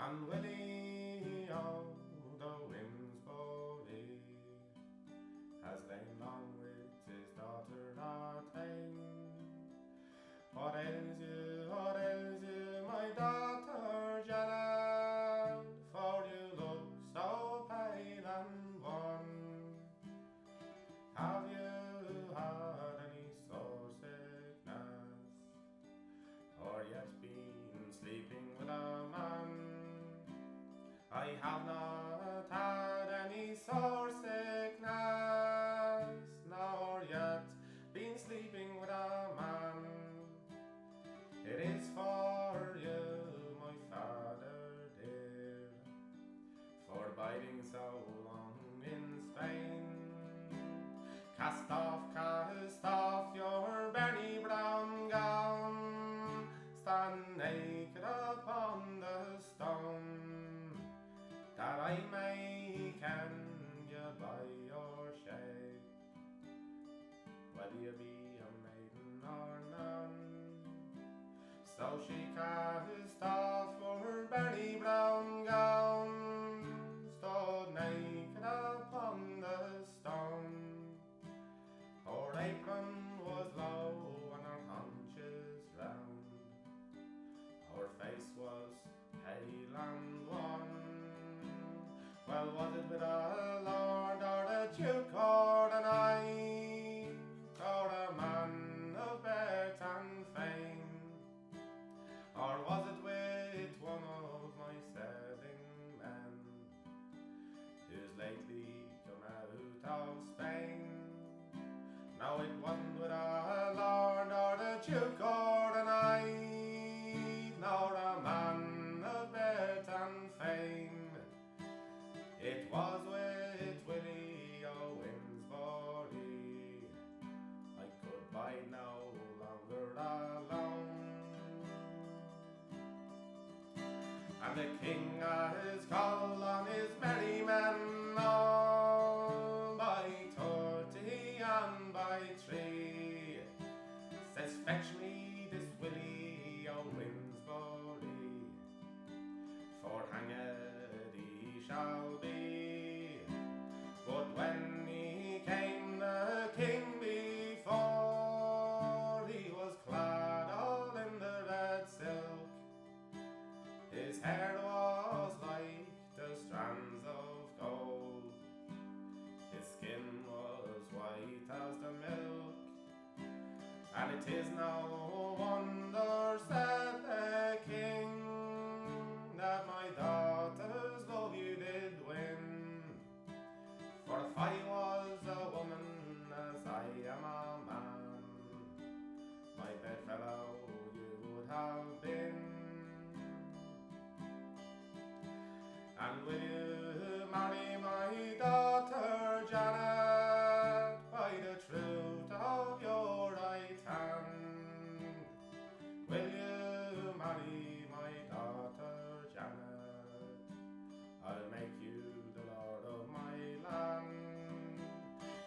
And Willie o' the Winsbury has lain long with his daughter Artane. What ails you, my daughter Janet? For you look so pale and wan. Have you had any sore sickness, or yet been sleeping with a man? I have not had any sore sickness, nor yet been sleeping with a man. It is for you, my father dear, for biding so long in Spain. Cast off your berry brown gown, stand naked upon the stone, that I may ken you by your shape, whether you be a maiden or none. So she cast off her berry brown gown, stood naked upon the stone. Her apron was low and her haunches round, her face was pale and wan. Well, was it with a lord or a duke or a knight, or a man of birth and fame? Or was it with one of my serving men, who's lately come out of Spain? No, it wasn't with a lord or a duke or a knight, nor a man of birth and fame. It was with Willie o' Winsbury. I could bide no longer alone. And the king has called on his merry men all, by 30 and by 3. Says, fetch me this Willie o' Winsbury, for hanged he shall be. But when he came the king before, he was clad all in the red silk. His hair was like the strands of gold, his skin was white as the milk. And it is no wonder, said the king, that my daughter's love you did win. For if I was a woman as I am a man, my bedfellow you would have been. And will you marry my daughter Janet, by the truth of your right hand? Will you marry my daughter Janet? I'll make you the lord of my land.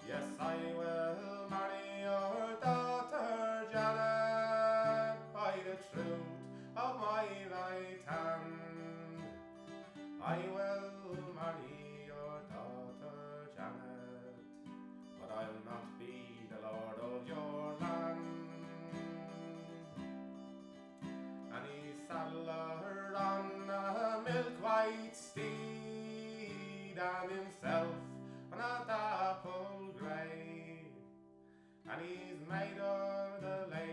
Yes, I will marry your daughter Janet, by the truth of my right hand. I will marry your daughter Janet, but I'll not be the lord of your land. And he saddled her on a milk-white steed, and himself on a dapple grey, and he's made her the lady